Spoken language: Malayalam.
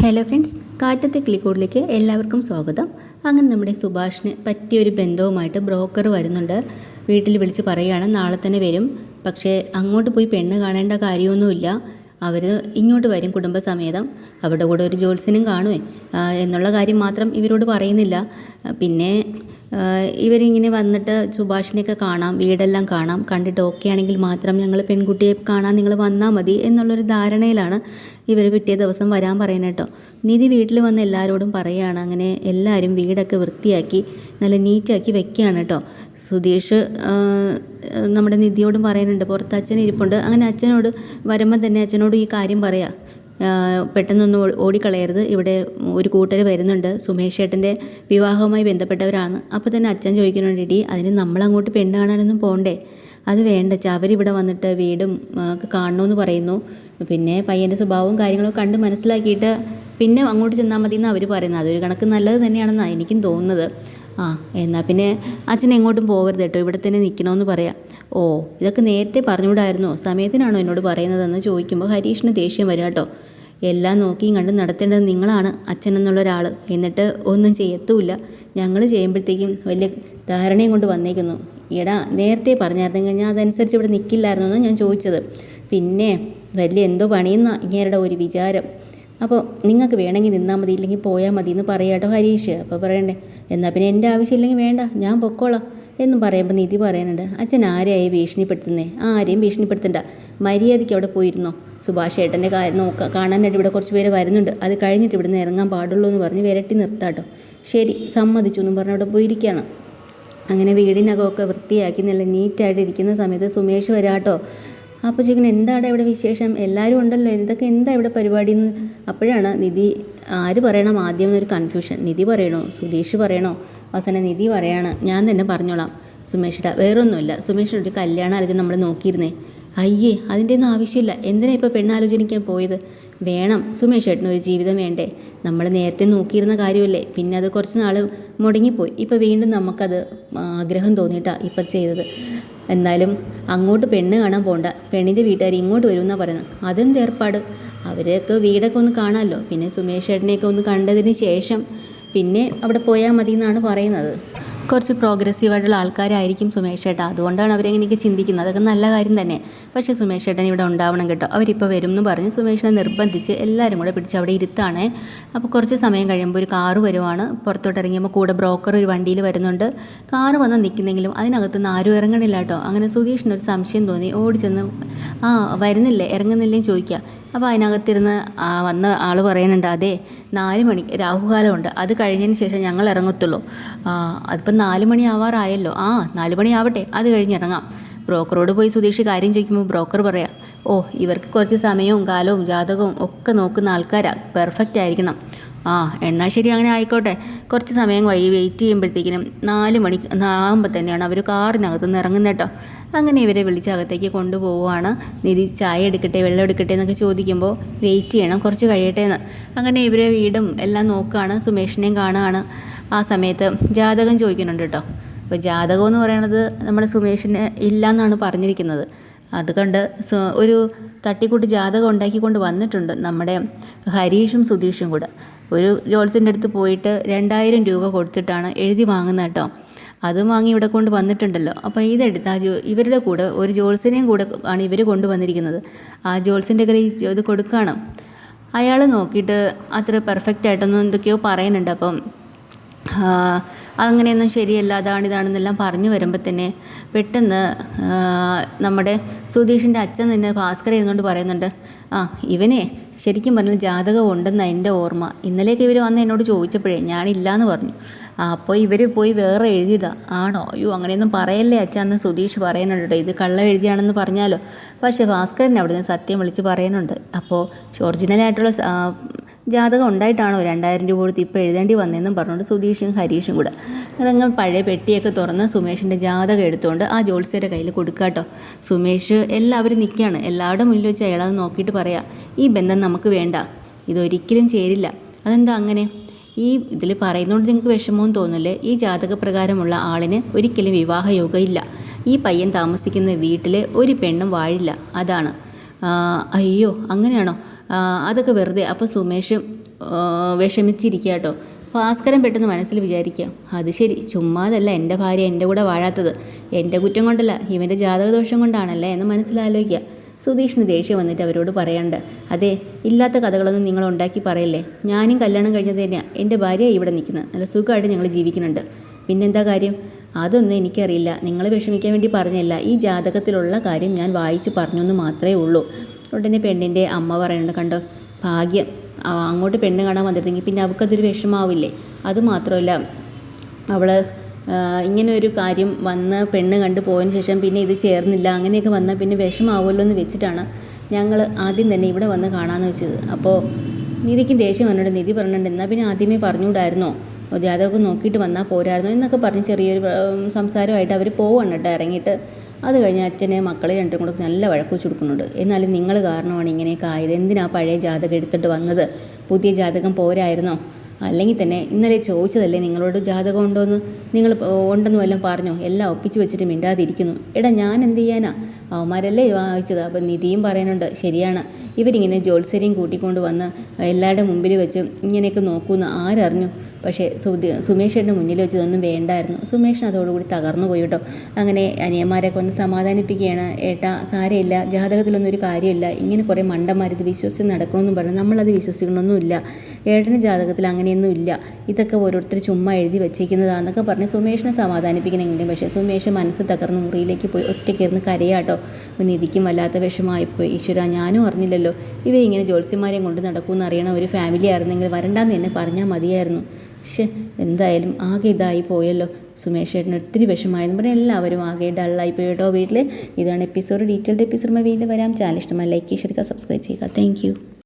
ഹലോ ഫ്രണ്ട്സ്, കാറ്റത്തെ കിളിക്കൂടിലേക്ക് എല്ലാവർക്കും സ്വാഗതം. അങ്ങനെ നമ്മുടെ സുഭാഷിന് പറ്റിയൊരു ബന്ധവുമായിട്ട് ബ്രോക്കർ വരുന്നുണ്ട്. വീട്ടിൽ വിളിച്ച് പറയുകയാണ് നാളെ തന്നെ വരും. പക്ഷേ അങ്ങോട്ട് പോയി പെണ്ണ് കാണേണ്ട കാര്യമൊന്നുമില്ല, അവർ ഇങ്ങോട്ട് വരും കുടുംബസമേതം. അവരുടെ കൂടെ ഒരു ജോത്സ്യനും കാണുമേ എന്നുള്ള കാര്യം മാത്രം ഇവരോട് പറയുന്നില്ല. പിന്നെ ഇവരിങ്ങനെ വന്നിട്ട് സുഭാഷിനെയൊക്കെ കാണാം, വീടെല്ലാം കാണാം, കണ്ടിട്ട് ഓക്കെ ആണെങ്കിൽ മാത്രം ഞങ്ങൾ പെൺകുട്ടിയെ കാണാൻ നിങ്ങൾ വന്നാൽ മതി എന്നുള്ളൊരു ധാരണയിലാണ് ഇവർ പിറ്റേ ദിവസം വരാൻ പറയുന്നത് കേട്ടോ. നിധി വീട്ടിൽ വന്ന് എല്ലാവരോടും പറയുകയാണ്. അങ്ങനെ എല്ലാവരും വീടൊക്കെ വൃത്തിയാക്കി നല്ല നീറ്റാക്കി വെക്കുകയാണ് കേട്ടോ. സുധീഷ് നമ്മുടെ നിധിയോടും പറയുന്നുണ്ട്, പുറത്ത് അച്ഛൻ ഇരിപ്പുണ്ട്. അങ്ങനെ അച്ഛനോട് വരുമ്പം തന്നെ അച്ഛനോട് ഈ കാര്യം പറയാം, പെട്ടെന്നൊന്നും ഓടിക്കളയരുത്, ഇവിടെ ഒരു കൂട്ടർ വരുന്നുണ്ട്, സുമേഷ് ചേട്ടൻ്റെ വിവാഹവുമായി ബന്ധപ്പെട്ടവരാണ്. അപ്പോൾ തന്നെ അച്ഛൻ ചോദിക്കുന്നുണ്ട്, ഇടി അതിന് നമ്മളങ്ങോട്ട് പെണ്ണ് കാണാനൊന്നും പോകണ്ടേ? അത് വേണ്ട, അവരിവിടെ വന്നിട്ട് വീടും ഒക്കെ കാണണമെന്ന് പറയുന്നു. പിന്നെ പയ്യൻ്റെ സ്വഭാവവും കാര്യങ്ങളൊക്കെ കണ്ട് മനസ്സിലാക്കിയിട്ട് പിന്നെ അങ്ങോട്ട് ചെന്നാൽ മതി എന്നാണ് അവർ പറയുന്നത്. അതൊരു കണക്ക് നല്ലത് തന്നെയാണെന്നാണ് എനിക്കും തോന്നുന്നത്. എന്നാൽ പിന്നെ അച്ഛൻ എങ്ങോട്ടും പോകരുത് കേട്ടോ, ഇവിടെ തന്നെ നിൽക്കണമെന്ന് പറയാം. ഓ, ഇതൊക്കെ നേരത്തെ പറഞ്ഞുകൂടായിരുന്നോ, സമയത്തിനാണോ എന്നോട് പറയുന്നതെന്ന് ചോദിക്കുമ്പോൾ ഹരീഷിന് ദേഷ്യം വരിക കേട്ടോ. എല്ലാം നോക്കിയും കണ്ടും നടത്തേണ്ടത് നിങ്ങളാണ്, അച്ഛൻ എന്നുള്ളൊരാൾ, എന്നിട്ട് ഒന്നും ചെയ്യത്തുമില്ല. ഞങ്ങൾ ചെയ്യുമ്പോഴത്തേക്കും വലിയ ധാരണയും കൊണ്ട് വന്നേക്കുന്നു. എടാ, നേരത്തെ പറഞ്ഞായിരുന്നെങ്കിൽ ഞാൻ അതനുസരിച്ച് ഇവിടെ നിൽക്കില്ലായിരുന്നു എന്നാണ് ഞാൻ ചോദിച്ചത്. പിന്നെ വലിയ എന്തോ പണിയെന്ന ഇങ്ങേരുടെ ഒരു വിചാരം. അപ്പോൾ നിങ്ങൾക്ക് വേണമെങ്കിൽ നിന്നാൽ മതി, ഇല്ലെങ്കിൽ പോയാൽ മതി എന്ന് പറയാട്ടോ ഹരീഷ്. അപ്പോൾ പറയണ്ടേ, എന്നാൽ പിന്നെ എൻ്റെ ആവശ്യമില്ലെങ്കിൽ വേണ്ട, ഞാൻ പൊക്കോളാം എന്നും പറയുമ്പോൾ നിധി പറയുന്നുണ്ട്, അച്ഛൻ ആരെയായി ഭീഷണിപ്പെടുത്തുന്നേ? ആരെയും ഭീഷണിപ്പെടുത്തണ്ട, മര്യാദയ്ക്ക് അവിടെ പോയിരുന്നോ. സുഭാഷ് ഏട്ടൻ്റെ കാണാനായിട്ട് ഇവിടെ കുറച്ച് പേര് വരുന്നുണ്ട്, അത് കഴിഞ്ഞിട്ട് ഇവിടുന്ന് ഇറങ്ങാൻ പാടുള്ളൂ എന്ന് പറഞ്ഞ് വിരട്ടി നിർത്താട്ടോ. ശരി, സമ്മതിച്ചു എന്നും പറഞ്ഞ് അവിടെ പോയിരിക്കുകയാണ്. അങ്ങനെ വീടിനകമൊക്കെ വൃത്തിയാക്കി നല്ല നീറ്റായിട്ട് ഇരിക്കുന്ന സമയത്ത് സുമേഷ് വരാട്ടോ. അപ്പോൾ ചോദിക്കണം, എന്താണ് ഇവിടെ വിശേഷം, എല്ലാവരും ഉണ്ടല്ലോ, ഇതൊക്കെ എന്താ ഇവിടെ പരിപാടി എന്ന്. അപ്പോഴാണ് നിധി, ആര് പറയണം ആദ്യം എന്നൊരു കൺഫ്യൂഷൻ. നിധി പറയണോ സുധീഷ് പറയണോ? അവസാനം നിധി പറയാണ്, ഞാൻ തന്നെ പറഞ്ഞോളാം സുമേഷിടാ, വേറൊന്നുമില്ല, സുമേഷിനൊരു കല്യാണ ആലോചന നമ്മൾ നോക്കിയിരുന്നേ. അയ്യേ, അതിൻ്റെ ഒന്നും ആവശ്യമില്ല, എന്തിനാ ഇപ്പോൾ പെണ്ണാലോചനിക്കാൻ പോയത്? വേണം, സുമേഷ് ഏട്ടനൊരു ജീവിതം വേണ്ടേ? നമ്മൾ നേരത്തെ നോക്കിയിരുന്ന കാര്യമല്ലേ, പിന്നെ അത് കുറച്ച് നാൾ മുടങ്ങിപ്പോയി, ഇപ്പോൾ വീണ്ടും നമുക്കത് ആഗ്രഹം തോന്നിയിട്ടാണ് ഇപ്പം ചെയ്തത്. എന്നാലും അങ്ങോട്ട് പെണ്ണ് കാണാൻ പോകണ്ട, പെണ്ണിൻ്റെ വീട്ടുകാർ ഇങ്ങോട്ട് വരുമെന്നാണ് പറയുന്നത്. അതെന്ത് ഏർപ്പാട്? അവരെയൊക്കെ വീടൊക്കെ ഒന്ന് കാണാമല്ലോ, പിന്നെ സുമേഷ് ഏട്ടനെയൊക്കെ ഒന്ന് കണ്ടതിന് ശേഷം പിന്നെ അവിടെ പോയാൽ മതി എന്നാണ് പറയുന്നത്. കുറച്ച് പ്രോഗ്രസീവായിട്ടുള്ള ആൾക്കാരായിരിക്കും സുമേഷ് ഏട്ടൻ, അതുകൊണ്ടാണ് അവരെങ്ങനെയൊക്കെ ചിന്തിക്കുന്നത്. അതൊക്കെ നല്ല കാര്യം തന്നെ. പക്ഷേ സുമേഷ് ഏട്ടൻ ഇവിടെ ഉണ്ടാവണം കേട്ടോ. അവരിപ്പോൾ വരും എന്ന് പറഞ്ഞ് സുമേഷിനെ നിർബന്ധിച്ച് എല്ലാവരും കൂടെ പിടിച്ച് അവിടെ ഇരുത്താണ്. അപ്പോൾ കുറച്ച് സമയം കഴിയുമ്പോൾ ഒരു കാറ് വരുവാണ്. പുറത്തോട്ട് ഇറങ്ങിയപ്പോൾ കൂടെ ബ്രോക്കർ ഒരു വണ്ടിയിൽ വരുന്നുണ്ട്. കാറ് വന്ന് നിൽക്കുന്നെങ്കിലും അതിനകത്തുനിന്ന് ആരും ഇറങ്ങണില്ല കേട്ടോ. അങ്ങനെ സുധീഷിനൊരു സംശയം തോന്നി, ഓടിച്ചെന്ന് വരുന്നില്ലേ, ഇറങ്ങുന്നില്ലേന്ന് ചോദിക്കുക. അപ്പോൾ അതിനകത്തിരുന്ന് വന്ന ആൾ പറയുന്നുണ്ട്, അതെ 4 മണി രാഹുകാലമുണ്ട്, അത് കഴിഞ്ഞതിന് ശേഷം ഞങ്ങൾ ഇറങ്ങത്തുള്ളൂ. അതിപ്പം 4 മണി ആവാറായല്ലോ. 4 മണി ആവട്ടെ, അത് കഴിഞ്ഞ് ഇറങ്ങാം. ബ്രോക്കറോട് പോയി സുധീഷ് കാര്യം ചോദിക്കുമ്പോൾ ബ്രോക്കർ പറയാം, ഓ, ഇവർക്ക് കുറച്ച് സമയവും കാലവും ജാതകവും ഒക്കെ നോക്കുന്ന ആൾക്കാരാണ്, പെർഫെക്റ്റ് ആയിരിക്കണം. എന്നാൽ ശരി, അങ്ങനെ ആയിക്കോട്ടെ. കുറച്ച് സമയം വെയിറ്റ് ചെയ്യുമ്പോഴത്തേക്കിനും 4 മണി ആകുമ്പോൾ തന്നെയാണ് അവർ കാറിനകത്ത് നിന്ന് ഇറങ്ങുന്നത് കേട്ടോ. അങ്ങനെ ഇവരെ വിളിച്ച് അകത്തേക്ക് കൊണ്ടുപോവുകയാണ്. നിധി ചായ എടുക്കട്ടെ, വെള്ളം എടുക്കട്ടെ എന്നൊക്കെ ചോദിക്കുമ്പോൾ വെയിറ്റ് ചെയ്യണം, കുറച്ച് കഴിയട്ടെ എന്ന്. അങ്ങനെ ഇവരെ വീടും എല്ലാം നോക്കുകയാണ്, സുമേഷിനെയും കാണുകയാണ്. ആ സമയത്ത് ജാതകം ചോദിക്കുന്നുണ്ട് കേട്ടോ. അപ്പോൾ ജാതകം എന്ന് പറയണത് നമ്മുടെ സുമേഷിന് ഇല്ല എന്നാണ് പറഞ്ഞിരിക്കുന്നത്. അതുകൊണ്ട് ഒരു തട്ടിക്കൂട്ട് ജാതകം ഉണ്ടാക്കിക്കൊണ്ട് വന്നിട്ടുണ്ട് നമ്മുടെ ഹരീഷും സുധീഷും കൂടെ. ഒരു ജോത്സ്യൻ്റെ അടുത്ത് പോയിട്ട് 2000 രൂപ കൊടുത്തിട്ടാണ് എഴുതി വാങ്ങുന്നത് കേട്ടോ. അതും വാങ്ങി ഇവിടെ കൊണ്ട് വന്നിട്ടുണ്ടല്ലോ. അപ്പോൾ ഇതെടുത്ത് ഇവരുടെ കൂടെ ഒരു ജോത്സ്യനെയും കൂടെ ആണ് ഇവർ കൊണ്ടുവന്നിരിക്കുന്നത്. ആ ജോത്സ്യൻ്റെ കയ്യിൽ ഇത് കൊടുക്കുകയാണ്. അയാൾ നോക്കിയിട്ട് അത്ര പെർഫെക്റ്റ് ആയിട്ടൊന്നും എന്തൊക്കെയോ പറയുന്നുണ്ട്. അപ്പം അങ്ങനെയൊന്നും ശരിയല്ല, ഇതാണെന്നെല്ലാം പറഞ്ഞു വരുമ്പോൾ തന്നെ പെട്ടെന്ന് നമ്മുടെ സുധീഷിൻ്റെ അച്ഛൻ തന്നെ ഭാസ്കരൻ ഇരുന്നുകൊണ്ട് പറയുന്നുണ്ട്, ഇവനെ ശരിക്കും പറഞ്ഞാൽ ജാതകം ഉണ്ടെന്നാണ് എൻ്റെ ഓർമ്മ. ഇന്നലെയൊക്കെ ഇവർ വന്ന് എന്നോട് ചോദിച്ചപ്പോഴേ ഞാനില്ലയെന്ന് പറഞ്ഞു. അപ്പോൾ ഇവർ പോയി വേറെ എഴുതിയതാ. ആണോ? അയ്യോ, അങ്ങനെയൊന്നും പറയല്ലേ അച്ഛാന്ന് സുധീഷ് പറയുന്നുണ്ട് കേട്ടോ. ഇത് കള്ളം എഴുതിയാണെന്ന് പറഞ്ഞാലോ. പക്ഷേ ഭാസ്കരൻ അവിടെ നിന്ന് സത്യം വിളിച്ച് പറയുന്നുണ്ട്. അപ്പോൾ ഒറിജിനലായിട്ടുള്ള ജാതകം ഉണ്ടായിട്ടാണോ 2000 രൂപ കൊടുത്ത് ഇപ്പോൾ എഴുതേണ്ടി വന്നതെന്നും പറഞ്ഞുകൊണ്ട് സുധീഷും ഹരീഷും കൂടെ അങ്ങനെ പഴയ പെട്ടിയൊക്കെ തുറന്ന് സുമേഷിൻ്റെ ജാതകം എടുത്തുകൊണ്ട് ആ ജോത്സ്യരുടെ കയ്യിൽ കൊടുക്കുക കേട്ടോ. സുമേഷ് എല്ലാവരും നിൽക്കുകയാണ്. എല്ലാവരുടെ മുന്നിൽ വെച്ച് അയാളത് നോക്കിയിട്ട് പറയാം, ഈ ബന്ധം നമുക്ക് വേണ്ട, ഇതൊരിക്കലും ചേരില്ല. അതെന്താ അങ്ങനെ? ഈ ഇതിൽ പറയുന്നതുകൊണ്ട് നിങ്ങൾക്ക് വിഷമവും തോന്നില്ലേ? ഈ ജാതകപ്രകാരമുള്ള ആളിന് ഒരിക്കലും വിവാഹയോഗം ഇല്ല. ഈ പയ്യൻ താമസിക്കുന്ന വീട്ടിൽ ഒരു പെണ്ണും വാഴില്ല, അതാണ്. അയ്യോ, അങ്ങനെയാണോ? അതൊക്കെ വെറുതെ. അപ്പോൾ സുമേഷ് വിഷമിച്ചിരിക്കുക കേട്ടോ. ഭാസ്കരൻ പെട്ടെന്ന് മനസ്സിൽ വിചാരിക്കുക, അത് ശരി, ചുമ്മാതല്ല എൻ്റെ ഭാര്യ എൻ്റെ കൂടെ വാഴാത്തത്, എൻ്റെ കുറ്റം കൊണ്ടല്ല, ഇവൻ്റെ ജാതകദോഷം കൊണ്ടാണല്ലേ എന്ന് മനസ്സിലാലോചിക്കുക. സുധീഷിന് ദേഷ്യം വന്നിട്ട് അവരോട് പറയാണ്ട്, അതെ, ഇല്ലാത്ത കഥകളൊന്നും നിങ്ങൾ ഉണ്ടാക്കി പറയല്ലേ. ഞാനും കല്യാണം കഴിഞ്ഞത് തന്നെയാണ്, എൻ്റെ ഭാര്യ ഇവിടെ നിൽക്കുന്നത്, നല്ല സുഖമായിട്ട് ഞങ്ങൾ ജീവിക്കുന്നുണ്ട്. പിന്നെന്താ കാര്യം? അതൊന്നും എനിക്കറിയില്ല, നിങ്ങൾ വിഷമിക്കാൻ വേണ്ടി പറഞ്ഞല്ല, ഈ ജാതകത്തിലുള്ള കാര്യം ഞാൻ വായിച്ച് പറഞ്ഞു എന്ന് മാത്രമേ ഉള്ളൂ. ഉടനെ പെണ്ണിൻ്റെ അമ്മ പറയുന്നുണ്ട്, കണ്ടോ ഭാഗ്യം, അങ്ങോട്ട് പെണ്ണ് കാണാൻ വന്നിരുന്നെങ്കിൽ പിന്നെ അവൾക്കതൊരു വിഷമാവില്ലേ. അതുമാത്രമല്ല, അവൾ ഇങ്ങനെ ഒരു കാര്യം വന്ന് പെണ്ണ് കണ്ട് പോയതിന് ശേഷം പിന്നെ ഇത് ചേർന്നില്ല, അങ്ങനെയൊക്കെ വന്നാൽ പിന്നെ വിഷമാവുമല്ലോ എന്ന് വെച്ചിട്ടാണ് ഞങ്ങൾ ആദ്യം തന്നെ ഇവിടെ വന്ന് കാണാമെന്ന് വെച്ചത്. അപ്പോൾ നിധിക്കും ദേഷ്യം വന്നിട്ട് നിധി പറഞ്ഞിട്ടുണ്ട്, എന്നാൽ പിന്നെ ആദ്യമേ പറഞ്ഞുകൂടായിരുന്നോ, ജാതകമൊക്കെ നോക്കിയിട്ട് വന്നാൽ പോരായിരുന്നോ എന്നൊക്കെ പറഞ്ഞ് ചെറിയൊരു സംസാരമായിട്ട് അവർ പോവാണ് കേട്ടോ ഇറങ്ങിയിട്ട്. അത് കഴിഞ്ഞ് അച്ഛനെ മക്കളെ രണ്ടും കൂടെ നല്ല വഴക്ക് വെച്ച് കൊടുക്കുന്നുണ്ട്. എന്നാലും നിങ്ങൾ കാരണമാണ് ഇങ്ങനെയൊക്കെ ആയത്, എന്തിനാ പഴയ ജാതകം എടുത്തിട്ട് വന്നത്, പുതിയ ജാതകം പോരായിരുന്നോ? അല്ലെങ്കിൽ തന്നെ ഇന്നലെ ചോദിച്ചതല്ലേ നിങ്ങളോട് ജാതകം ഉണ്ടോയെന്ന്, നിങ്ങൾ ഉണ്ടെന്ന് വല്ലതും പറഞ്ഞോ? എല്ലാം ഒപ്പിച്ച് വെച്ചിട്ട് മിണ്ടാതിരിക്കുന്നു. എടാ ഞാൻ എന്ത് ചെയ്യാനാ, അവന്മാരല്ലേ വായിച്ചത്. അപ്പം നിധിയും പറയുന്നുണ്ട്, ശരിയാണ്, ഇവരിങ്ങനെ ജോത്സ്യരെയും കൂട്ടിക്കൊണ്ട് വന്ന് എല്ലാവരുടെ മുമ്പിൽ വെച്ച് ഇങ്ങനെയൊക്കെ നോക്കുമെന്ന് ആരറിഞ്ഞു. പക്ഷേ സുമേഷിൻ്റെ മുന്നിൽ വെച്ച് ഇതൊന്നും വേണ്ടായിരുന്നു. സുമേഷിന് അതോടുകൂടി തകർന്നു പോയി കേട്ടോ. അങ്ങനെ അനിയന്മാരൊക്കെ ഒന്ന് സമാധാനിപ്പിക്കുകയാണ്, ഏട്ടാ സാരമില്ല, ജാതകത്തിലൊന്നും ഒരു കാര്യമില്ല, ഇങ്ങനെ കുറേ മണ്ടന്മാർ ഇത് വിശ്വസിച്ച് നടക്കണമെന്നും പറഞ്ഞു, നമ്മളത് വിശ്വസിക്കണമെന്നുമില്ല, ഏട്ടൻ്റെ ജാതകത്തിൽ അങ്ങനെയൊന്നും ഇല്ല, ഇതൊക്കെ ഓരോരുത്തർ ചുമ്മാ എഴുതി വെച്ചേക്കുന്നതാണെന്നൊക്കെ പറഞ്ഞ് സുമേഷിനെ സമാധാനിപ്പിക്കണമെങ്കിലും പക്ഷേ സുമേഷ് മനസ്സ് തകർന്ന് മുറിയിലേക്ക് പോയി ഒറ്റയ്ക്കിരുന്ന് കരയാട്ടോ. നിധിക്കും വല്ലാത്ത വിഷമമായിപ്പോയി. ഈശ്വര, ഞാനും അറിഞ്ഞില്ലല്ലോ ഇവരിങ്ങനെ ജ്യോത്സ്യന്മാരെയും കൊണ്ട് നടക്കുമെന്ന് അറിയണ ഒരു ഫാമിലി ആയിരുന്നെങ്കിൽ വരണ്ടാന്ന് എന്നെ പറഞ്ഞാൽ മതിയായിരുന്നു. പക്ഷേ എന്തായാലും ആകെ ഇതായി പോയല്ലോ. സുമേഷ് ചേട്ടന് ഒത്തിരി വിഷമായെന്ന് പറഞ്ഞാൽ എല്ലാവരും ആകെ ഡള്ളായി പോയി കേട്ടോ വീട്ടിൽ. ഇതാണ് എപ്പിസോഡ്. ഡീറ്റെയിൽഡ് എപ്പിസോഡ് വീണ്ടും വരാം. ചാനൽ ഇഷ്ടമായി ലൈക്ക് ചെയ്യുക, സബ്സ്ക്രൈബ് ചെയ്യുക. താങ്ക്